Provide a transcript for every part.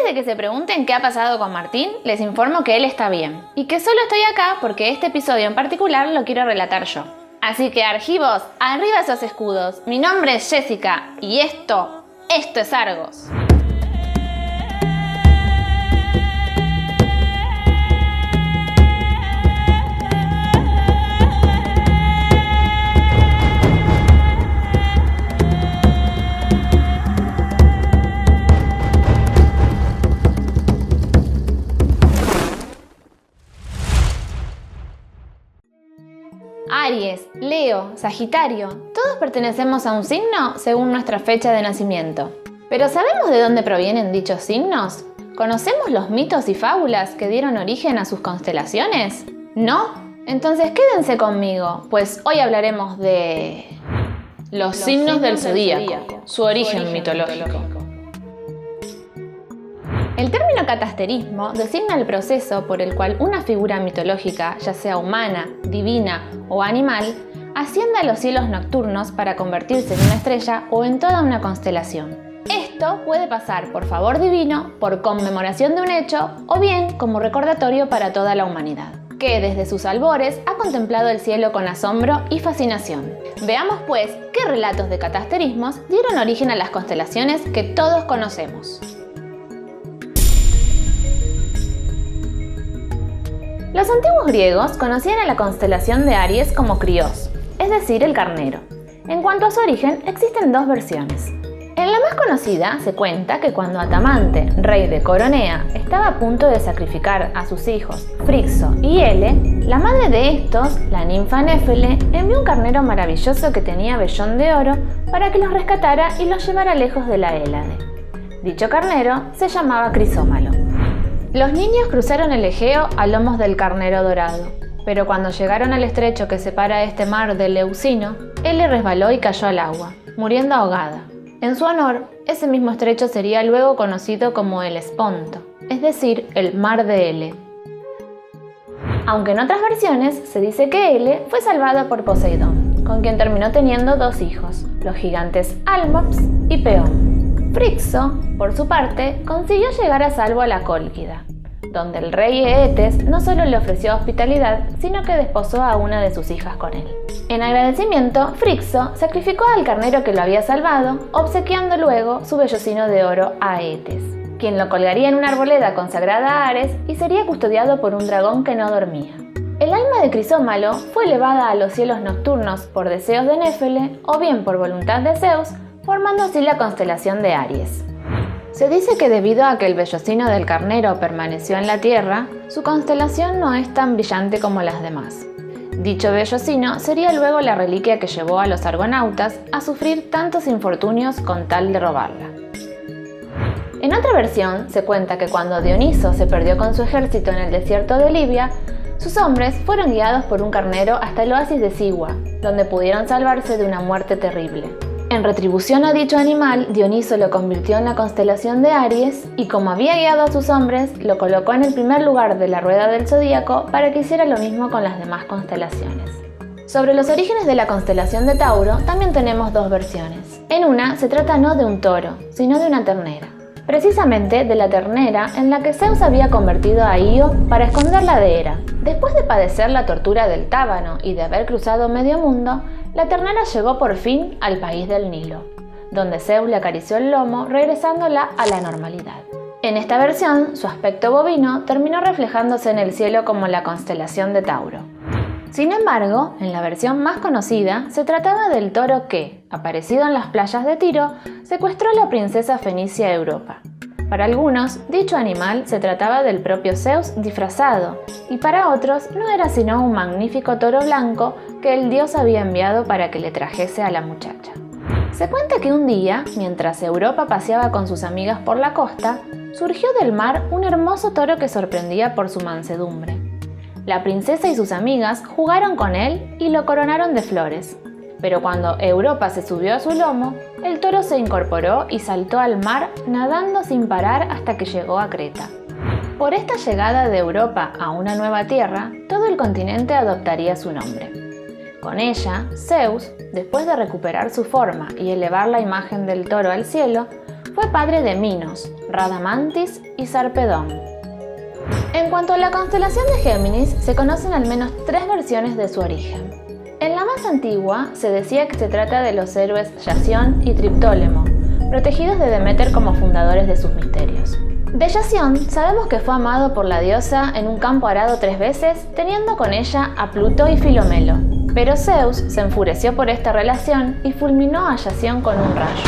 de que se pregunten qué ha pasado con Martín, les informo que él está bien y que solo estoy acá porque este episodio en particular lo quiero relatar yo. Así que argivos, arriba esos escudos. Mi nombre es Jessica y esto es Argos. Aries, Leo, Sagitario, todos pertenecemos a un signo según nuestra fecha de nacimiento. ¿Pero sabemos de dónde provienen dichos signos? ¿Conocemos los mitos y fábulas que dieron origen a sus constelaciones? ¿No? Entonces quédense conmigo, pues hoy hablaremos de los signos del zodíaco, su origen mitológico. El término catasterismo designa el proceso por el cual una figura mitológica, ya sea humana, divina o animal, asciende a los cielos nocturnos para convertirse en una estrella o en toda una constelación. Esto puede pasar por favor divino, por conmemoración de un hecho o bien como recordatorio para toda la humanidad, que desde sus albores ha contemplado el cielo con asombro y fascinación. Veamos pues qué relatos de catasterismos dieron origen a las constelaciones que todos conocemos. Los antiguos griegos conocían a la constelación de Aries como Criós, es decir, el carnero. En cuanto a su origen, existen dos versiones. En la más conocida se cuenta que cuando Atamante, rey de Coronea, estaba a punto de sacrificar a sus hijos Frixo y Hele, la madre de estos, la ninfa Néfele, envió un carnero maravilloso que tenía vellón de oro para que los rescatara y los llevara lejos de la Hélade. Dicho carnero se llamaba Crisómalo. Los niños cruzaron el Egeo a lomos del carnero dorado, pero cuando llegaron al estrecho que separa este mar del Leucino, Hele resbaló y cayó al agua, muriendo ahogada. En su honor, ese mismo estrecho sería luego conocido como el Esponto, es decir, el mar de Hele. Aunque en otras versiones se dice que Hele fue salvada por Poseidón, con quien terminó teniendo dos hijos, los gigantes Almops y Peón. Frixo, por su parte, consiguió llegar a salvo a la Cólquida, donde el rey Eetes no solo le ofreció hospitalidad, sino que desposó a una de sus hijas con él. En agradecimiento, Frixo sacrificó al carnero que lo había salvado, obsequiando luego su vellocino de oro a Eetes, quien lo colgaría en una arboleda consagrada a Ares y sería custodiado por un dragón que no dormía. El alma de Crisómalo fue elevada a los cielos nocturnos por deseos de Néfele o bien por voluntad de Zeus, formando así la constelación de Aries. Se dice que debido a que el vellocino del carnero permaneció en la Tierra, su constelación no es tan brillante como las demás. Dicho vellocino sería luego la reliquia que llevó a los argonautas a sufrir tantos infortunios con tal de robarla. En otra versión se cuenta que cuando Dioniso se perdió con su ejército en el desierto de Libia, sus hombres fueron guiados por un carnero hasta el oasis de Sigua, donde pudieron salvarse de una muerte terrible. En retribución a dicho animal, Dioniso lo convirtió en la constelación de Aries y como había guiado a sus hombres, lo colocó en el primer lugar de la rueda del zodíaco para que hiciera lo mismo con las demás constelaciones. Sobre los orígenes de la constelación de Tauro también tenemos dos versiones. En una se trata no de un toro, sino de una ternera. Precisamente de la ternera en la que Zeus había convertido a Io para esconderla de Hera. Después de padecer la tortura del tábano y de haber cruzado medio mundo, la ternera llegó por fin al país del Nilo, donde Zeus le acarició el lomo, regresándola a la normalidad. En esta versión, su aspecto bovino terminó reflejándose en el cielo como la constelación de Tauro. Sin embargo, en la versión más conocida, se trataba del toro que, aparecido en las playas de Tiro, secuestró a la princesa fenicia Europa. Para algunos, dicho animal se trataba del propio Zeus disfrazado, y para otros no era sino un magnífico toro blanco que el dios había enviado para que le trajese a la muchacha. Se cuenta que un día, mientras Europa paseaba con sus amigas por la costa, surgió del mar un hermoso toro que sorprendía por su mansedumbre. La princesa y sus amigas jugaron con él y lo coronaron de flores. Pero cuando Europa se subió a su lomo, el toro se incorporó y saltó al mar nadando sin parar hasta que llegó a Creta. Por esta llegada de Europa a una nueva tierra, todo el continente adoptaría su nombre. Con ella, Zeus, después de recuperar su forma y elevar la imagen del toro al cielo, Fue padre de Minos, Radamantis y Sarpedón. En cuanto a la constelación de Géminis, se conocen al menos 3 versiones de su origen. En la más antigua, se decía que se trata de los héroes Yación y Triptólemo, protegidos de Deméter como fundadores de sus misterios. De Yación sabemos que fue amado por la diosa en un campo arado 3 veces, teniendo con ella a Pluto y Filomelo. Pero Zeus se enfureció por esta relación y fulminó a Yación con un rayo.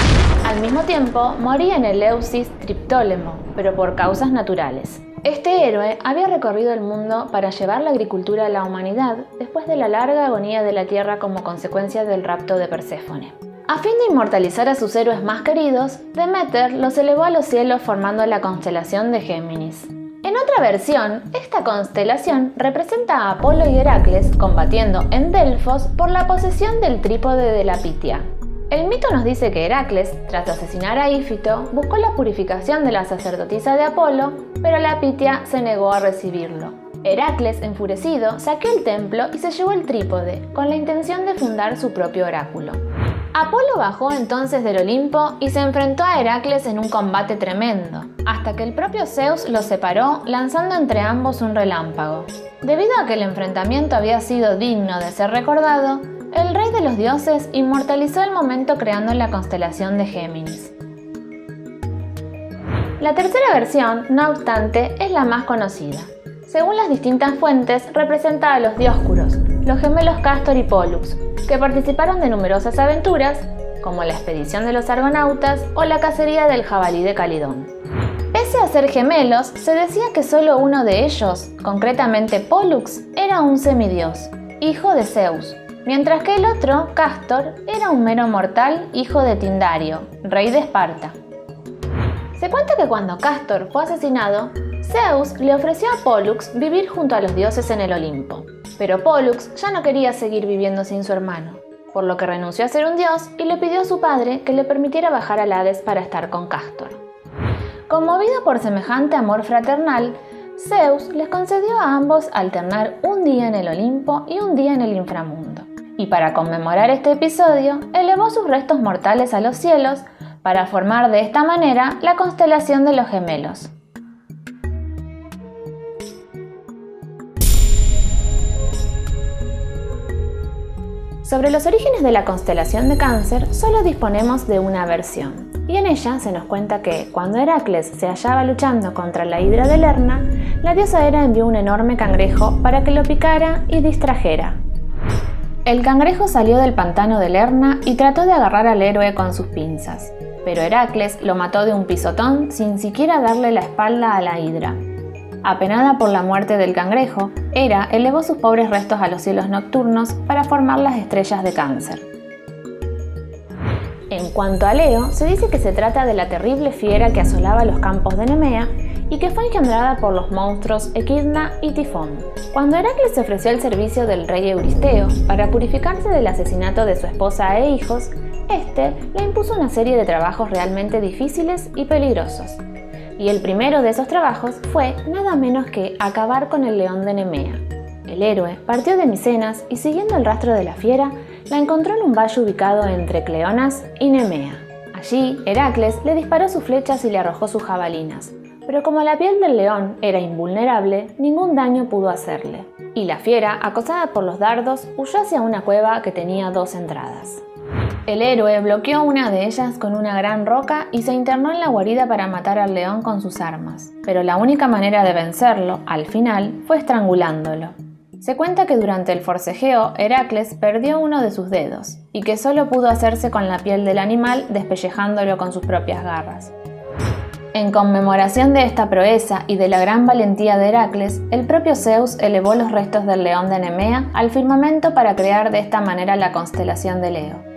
Al mismo tiempo, moría en Eleusis Triptólemo, pero por causas naturales. Este héroe había recorrido el mundo para llevar la agricultura a la humanidad después de la larga agonía de la tierra como consecuencia del rapto de Perséfone. A fin de inmortalizar a sus héroes más queridos, Deméter los elevó a los cielos formando la constelación de Géminis. En otra versión, esta constelación representa a Apolo y Heracles combatiendo en Delfos por la posesión del trípode de la Pitia. El mito nos dice que Heracles, tras asesinar a Ífito, buscó la purificación de la sacerdotisa de Apolo, pero la Pitia se negó a recibirlo. Heracles, enfurecido, saqueó el templo y se llevó el trípode, con la intención de fundar su propio oráculo. Apolo bajó entonces del Olimpo y se enfrentó a Heracles en un combate tremendo, hasta que el propio Zeus los separó lanzando entre ambos un relámpago. Debido a que el enfrentamiento había sido digno de ser recordado, el rey de los dioses inmortalizó el momento creando la constelación de Géminis. La tercera versión, no obstante, es la más conocida. Según las distintas fuentes, representa a los Dioscuros, los gemelos Cástor y Pólux, que participaron de numerosas aventuras, como la expedición de los argonautas o la cacería del jabalí de Calidón. Pese a ser gemelos, se decía que solo uno de ellos, concretamente Pólux, era un semidios, hijo de Zeus, mientras que el otro, Cástor, era un mero mortal, hijo de Tindario, rey de Esparta. Se cuenta que cuando Cástor fue asesinado, Zeus le ofreció a Pólux vivir junto a los dioses en el Olimpo, pero Pólux ya no quería seguir viviendo sin su hermano, por lo que renunció a ser un dios y le pidió a su padre que le permitiera bajar al Hades para estar con Cástor. Conmovido por semejante amor fraternal, Zeus les concedió a ambos alternar un día en el Olimpo y un día en el inframundo, y para conmemorar este episodio, elevó sus restos mortales a los cielos para formar de esta manera la constelación de los gemelos. Sobre los orígenes de la constelación de Cáncer solo disponemos de una versión, y en ella se nos cuenta que, cuando Heracles se hallaba luchando contra la hidra de Lerna, la diosa Hera envió un enorme cangrejo para que lo picara y distrajera. El cangrejo salió del pantano de Lerna y trató de agarrar al héroe con sus pinzas, pero Heracles lo mató de un pisotón sin siquiera darle la espalda a la hidra. Apenada por la muerte del cangrejo, Hera elevó sus pobres restos a los cielos nocturnos para formar las estrellas de Cáncer. En cuanto a Leo, se dice que se trata de la terrible fiera que asolaba los campos de Nemea y que fue engendrada por los monstruos Equidna y Tifón. Cuando Heracles se ofreció al servicio del rey Euristeo para purificarse del asesinato de su esposa e hijos, este le impuso una serie de trabajos realmente difíciles y peligrosos. Y el primero de esos trabajos fue nada menos que acabar con el león de Nemea. El héroe partió de Micenas y, siguiendo el rastro de la fiera, la encontró en un valle ubicado entre Cleonas y Nemea. Allí, Heracles le disparó sus flechas y le arrojó sus jabalinas, pero como la piel del león era invulnerable, ningún daño pudo hacerle, y la fiera, acosada por los dardos, huyó hacia una cueva que tenía 2 entradas. El héroe bloqueó una de ellas con una gran roca y se internó en la guarida para matar al león con sus armas, pero la única manera de vencerlo, al final, fue estrangulándolo. Se cuenta que durante el forcejeo, Heracles perdió uno de sus dedos, y que solo pudo hacerse con la piel del animal despellejándolo con sus propias garras. En conmemoración de esta proeza y de la gran valentía de Heracles, el propio Zeus elevó los restos del león de Nemea al firmamento para crear de esta manera la constelación de Leo.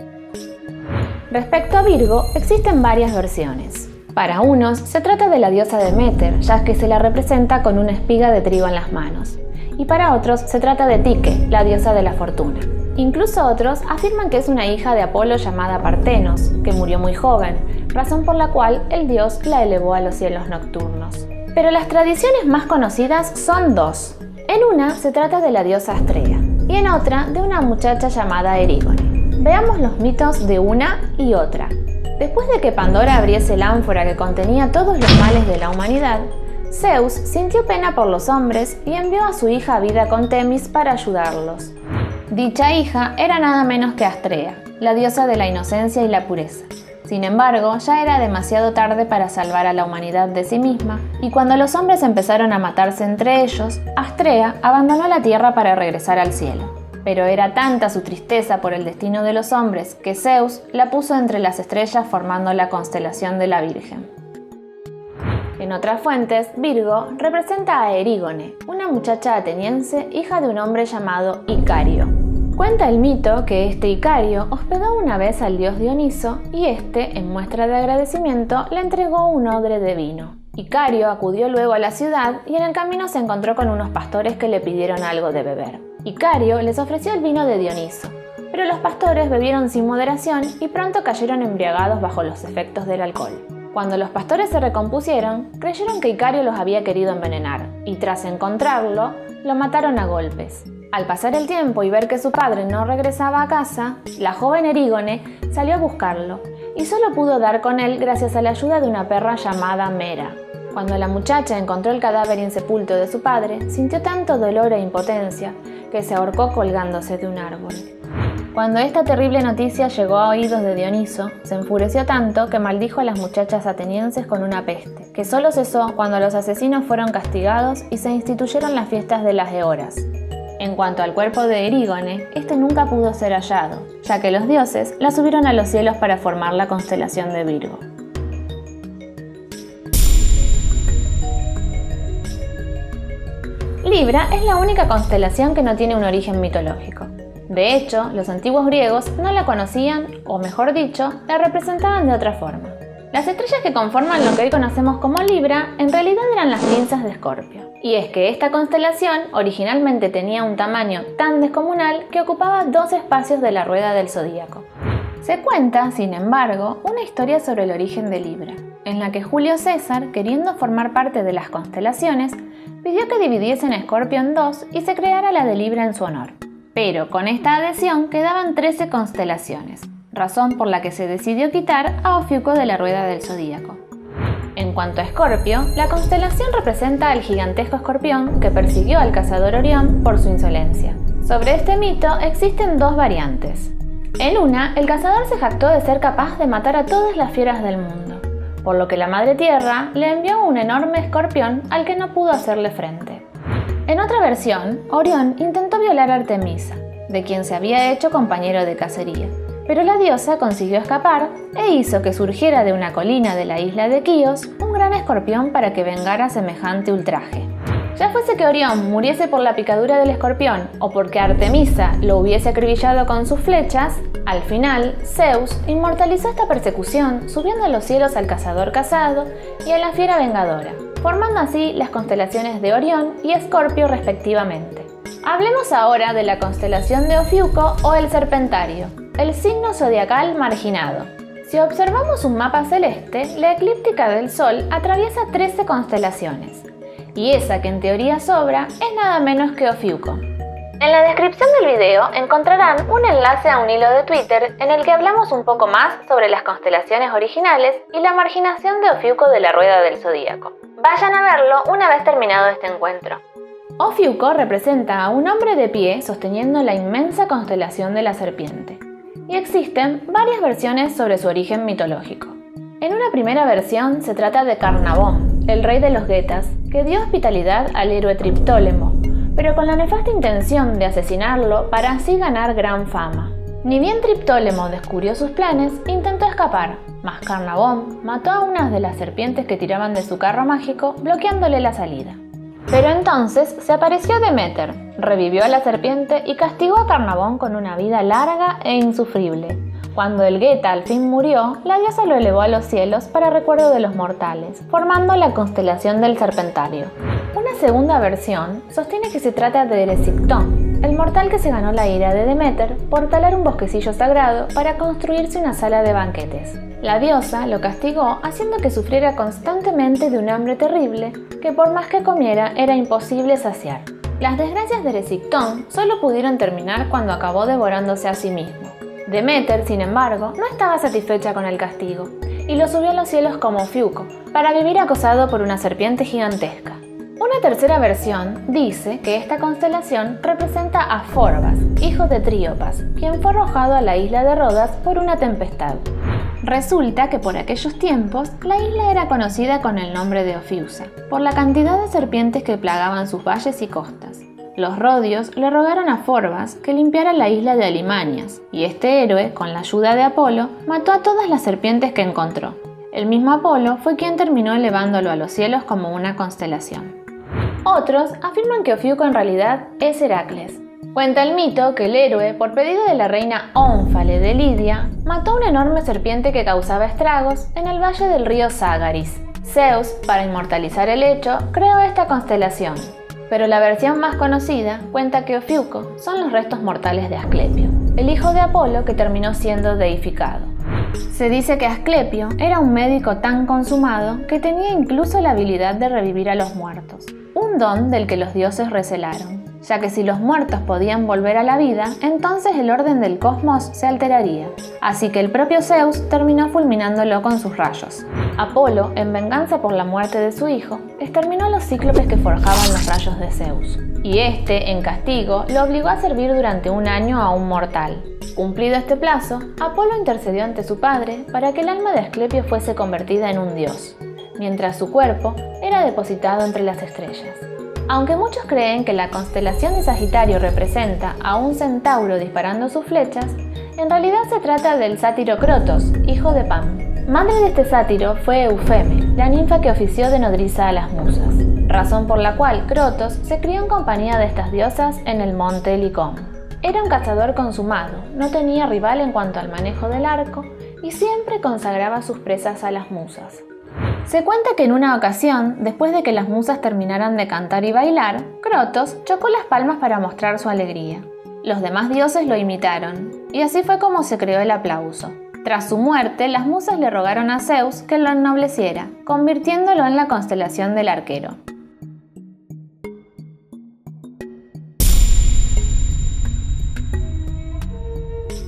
Respecto a Virgo, existen varias versiones. Para unos, se trata de la diosa Deméter, ya que se la representa con una espiga de trigo en las manos. Y para otros, se trata de Tique, la diosa de la fortuna. Incluso otros afirman que es una hija de Apolo llamada Partenos, que murió muy joven, razón por la cual el dios la elevó a los cielos nocturnos. Pero las tradiciones más conocidas son 2. En una se trata de la diosa Astrea, y en otra de una muchacha llamada Erígone. Veamos los mitos de una y otra. Después de que Pandora abriese el ánfora que contenía todos los males de la humanidad, Zeus sintió pena por los hombres y envió a su hija Vida con Temis para ayudarlos. Dicha hija era nada menos que Astrea, la diosa de la inocencia y la pureza. Sin embargo, ya era demasiado tarde para salvar a la humanidad de sí misma, y cuando los hombres empezaron a matarse entre ellos, Astrea abandonó la tierra para regresar al cielo. Pero era tanta su tristeza por el destino de los hombres que Zeus la puso entre las estrellas formando la constelación de la Virgen. En otras fuentes, Virgo representa a Erígone, una muchacha ateniense hija de un hombre llamado Icario. Cuenta el mito que este Icario hospedó una vez al dios Dioniso y este, en muestra de agradecimiento, le entregó un odre de vino. Icario acudió luego a la ciudad y en el camino se encontró con unos pastores que le pidieron algo de beber. Icario les ofreció el vino de Dioniso, pero los pastores bebieron sin moderación y pronto cayeron embriagados bajo los efectos del alcohol. Cuando los pastores se recompusieron, creyeron que Icario los había querido envenenar y tras encontrarlo, lo mataron a golpes. Al pasar el tiempo y ver que su padre no regresaba a casa, la joven Erígone salió a buscarlo y solo pudo dar con él gracias a la ayuda de una perra llamada Mera. Cuando la muchacha encontró el cadáver insepulto de su padre, sintió tanto dolor e impotencia que se ahorcó colgándose de un árbol. Cuando esta terrible noticia llegó a oídos de Dioniso, se enfureció tanto que maldijo a las muchachas atenienses con una peste, que solo cesó cuando los asesinos fueron castigados y se instituyeron las fiestas de las Eoras. En cuanto al cuerpo de Erígone, este nunca pudo ser hallado, ya que los dioses la subieron a los cielos para formar la constelación de Virgo. Libra es la única constelación que no tiene un origen mitológico. De hecho, los antiguos griegos no la conocían, o mejor dicho, la representaban de otra forma. Las estrellas que conforman lo que hoy conocemos como Libra en realidad eran las pinzas de Escorpio. Y es que esta constelación originalmente tenía un tamaño tan descomunal que ocupaba 2 espacios de la rueda del zodíaco. Se cuenta, sin embargo, una historia sobre el origen de Libra, en la que Julio César, queriendo formar parte de las constelaciones, pidió que dividiesen a Escorpio en 2 y se creara la de Libra en su honor. Pero con esta adhesión quedaban 13 constelaciones, razón por la que se decidió quitar a Ofiuco de la rueda del zodíaco. En cuanto a Escorpio, la constelación representa al gigantesco escorpión que persiguió al cazador Orión por su insolencia. Sobre este mito existen 2 variantes. En una, el cazador se jactó de ser capaz de matar a todas las fieras del mundo, por lo que la Madre Tierra le envió un enorme escorpión al que no pudo hacerle frente. En otra versión, Orión intentó violar a Artemisa, de quien se había hecho compañero de cacería, pero la diosa consiguió escapar e hizo que surgiera de una colina de la isla de Quíos un gran escorpión para que vengara semejante ultraje. Ya fuese que Orión muriese por la picadura del escorpión o porque Artemisa lo hubiese acribillado con sus flechas, al final Zeus inmortalizó esta persecución subiendo a los cielos al cazador cazado y a la fiera vengadora, formando así las constelaciones de Orión y Escorpio respectivamente. Hablemos ahora de la constelación de Ofiuco o el Serpentario, el signo zodiacal marginado. Si observamos un mapa celeste, la eclíptica del Sol atraviesa 13 constelaciones, y esa que en teoría sobra es nada menos que Ofiuco. En la descripción del video encontrarán un enlace a un hilo de Twitter en el que hablamos un poco más sobre las constelaciones originales y la marginación de Ofiuco de la rueda del zodíaco. Vayan a verlo una vez terminado este encuentro. Ofiuco representa a un hombre de pie sosteniendo la inmensa constelación de la serpiente, y existen varias versiones sobre su origen mitológico. En una primera versión se trata de Carnabón, el rey de los Getas, que dio hospitalidad al héroe Triptólemo, pero con la nefasta intención de asesinarlo para así ganar gran fama. Ni bien Triptólemo descubrió sus planes, intentó escapar, mas Carnabón mató a unas de las serpientes que tiraban de su carro mágico, bloqueándole la salida. Pero entonces se apareció Deméter, revivió a la serpiente y castigó a Carnabón con una vida larga e insufrible. Cuando el Geta al fin murió, la diosa lo elevó a los cielos para recuerdo de los mortales, formando la constelación del Serpentario. Una segunda versión sostiene que se trata de Eresictón, el mortal que se ganó la ira de Deméter por talar un bosquecillo sagrado para construirse una sala de banquetes. La diosa lo castigó haciendo que sufriera constantemente de un hambre terrible que por más que comiera era imposible saciar. Las desgracias de Eresictón solo pudieron terminar cuando acabó devorándose a sí mismo. Deméter, sin embargo, no estaba satisfecha con el castigo y lo subió a los cielos como Ofiuco, para vivir acosado por una serpiente gigantesca. Una tercera versión dice que esta constelación representa a Forbas, hijo de Tríopas, quien fue arrojado a la isla de Rodas por una tempestad. Resulta que por aquellos tiempos la isla era conocida con el nombre de Ofiusa, por la cantidad de serpientes que plagaban sus valles y costas. Los rodios le rogaron a Forbas que limpiara la isla de Alimanias, y este héroe, con la ayuda de Apolo, mató a todas las serpientes que encontró. El mismo Apolo fue quien terminó elevándolo a los cielos como una constelación. Otros afirman que Ofiuco en realidad es Heracles. Cuenta el mito que el héroe, por pedido de la reina Ónfale de Lidia, mató a una enorme serpiente que causaba estragos en el valle del río Ságaris. Zeus, para inmortalizar el hecho, creó esta constelación, pero la versión más conocida cuenta que Ofiuco son los restos mortales de Asclepio, el hijo de Apolo que terminó siendo deificado. Se dice que Asclepio era un médico tan consumado que tenía incluso la habilidad de revivir a los muertos, un don del que los dioses recelaron, ya que si los muertos podían volver a la vida, entonces el orden del cosmos se alteraría, así que el propio Zeus terminó fulminándolo con sus rayos. Apolo, en venganza por la muerte de su hijo, exterminó a los cíclopes que forjaban los rayos de Zeus, y este, en castigo, lo obligó a servir durante un año a un mortal. Cumplido este plazo, Apolo intercedió ante su padre para que el alma de Asclepio fuese convertida en un dios, mientras su cuerpo era depositado entre las estrellas. Aunque muchos creen que la constelación de Sagitario representa a un centauro disparando sus flechas, en realidad se trata del sátiro Crotos, hijo de Pan. Madre de este sátiro fue Eufeme, la ninfa que ofició de nodriza a las musas, razón por la cual Crotos se crió en compañía de estas diosas en el monte Licón. Era un cazador consumado, no tenía rival en cuanto al manejo del arco y siempre consagraba sus presas a las musas. Se cuenta que en una ocasión, después de que las musas terminaran de cantar y bailar, Crotos chocó las palmas para mostrar su alegría. Los demás dioses lo imitaron, y así fue como se creó el aplauso. Tras su muerte, las musas le rogaron a Zeus que lo ennobleciera, convirtiéndolo en la constelación del arquero.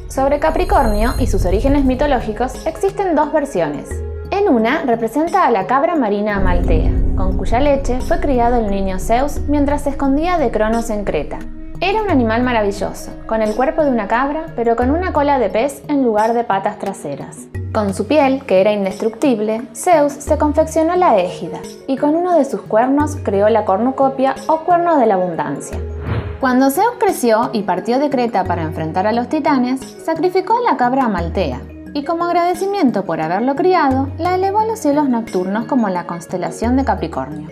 Sobre Capricornio y sus orígenes mitológicos existen dos versiones. En una representa a la cabra marina Amaltea, con cuya leche fue criado el niño Zeus mientras se escondía de Cronos en Creta. Era un animal maravilloso, con el cuerpo de una cabra, pero con una cola de pez en lugar de patas traseras. Con su piel, que era indestructible, Zeus se confeccionó la égida, y con uno de sus cuernos creó la cornucopia o cuerno de la abundancia. Cuando Zeus creció y partió de Creta para enfrentar a los titanes, sacrificó a la cabra Amaltea, y como agradecimiento por haberlo criado, la elevó a los cielos nocturnos como la constelación de Capricornio.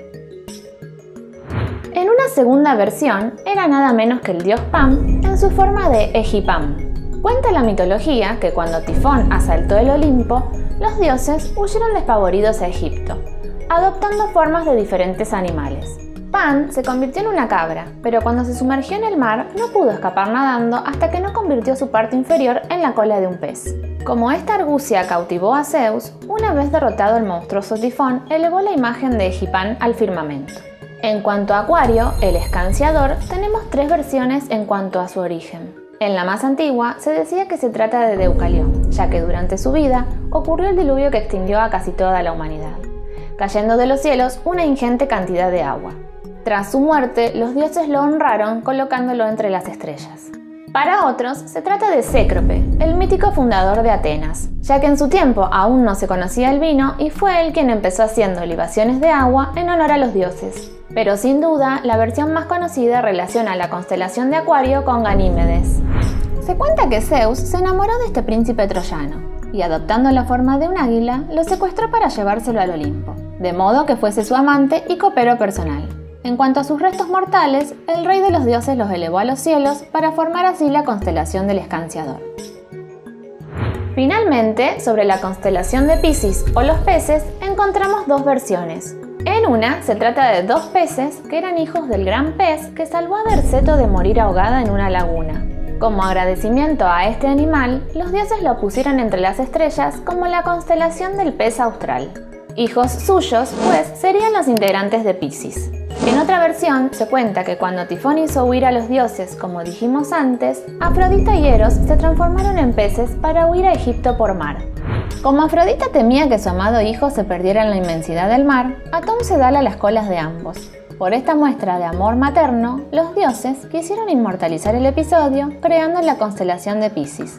En una segunda versión, era nada menos que el dios Pan en su forma de Egipam. Cuenta la mitología que cuando Tifón asaltó el Olimpo, los dioses huyeron despavoridos a Egipto, adoptando formas de diferentes animales. Pan se convirtió en una cabra, pero cuando se sumergió en el mar no pudo escapar nadando hasta que no convirtió su parte inferior en la cola de un pez. Como esta argucia cautivó a Zeus, una vez derrotado el monstruoso Tifón, elevó la imagen de Egipán al firmamento. En cuanto a Acuario, el escanciador, tenemos tres versiones en cuanto a su origen. En la más antigua se decía que se trata de Deucalión, ya que durante su vida ocurrió el diluvio que extinguió a casi toda la humanidad, cayendo de los cielos una ingente cantidad de agua. Tras su muerte, los dioses lo honraron colocándolo entre las estrellas. Para otros, se trata de Cécrope, el mítico fundador de Atenas, ya que en su tiempo aún no se conocía el vino y fue él quien empezó haciendo libaciones de agua en honor a los dioses. Pero sin duda, la versión más conocida relaciona la constelación de Acuario con Ganímedes. Se cuenta que Zeus se enamoró de este príncipe troyano y, adoptando la forma de un águila, lo secuestró para llevárselo al Olimpo, de modo que fuese su amante y copero personal. En cuanto a sus restos mortales, el rey de los dioses los elevó a los cielos para formar así la constelación del escanciador. Finalmente, sobre la constelación de Piscis o los peces, encontramos dos versiones. En una, se trata de dos peces que eran hijos del gran pez que salvó a Derceto de morir ahogada en una laguna. Como agradecimiento a este animal, los dioses lo pusieron entre las estrellas como la constelación del pez austral. Hijos suyos, pues, serían los integrantes de Piscis. En otra versión se cuenta que cuando Tifón hizo huir a los dioses, como dijimos antes, Afrodita y Eros se transformaron en peces para huir a Egipto por mar. Como Afrodita temía que su amado hijo se perdiera en la inmensidad del mar, Atón se da a las colas de ambos. Por esta muestra de amor materno, los dioses quisieron inmortalizar el episodio creando la constelación de Piscis.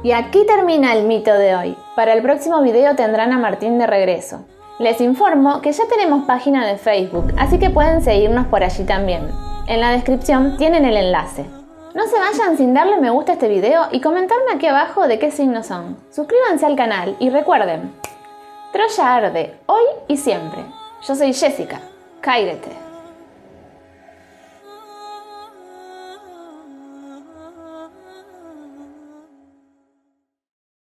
Y aquí termina el mito de hoy. Para el próximo video tendrán a Martín de regreso. Les informo que ya tenemos página de Facebook, así que pueden seguirnos por allí también. En la descripción tienen el enlace. No se vayan sin darle me gusta a este video y comentarme aquí abajo de qué signos son. Suscríbanse al canal y recuerden, Troya arde, hoy y siempre. Yo soy Jessica, cáirete.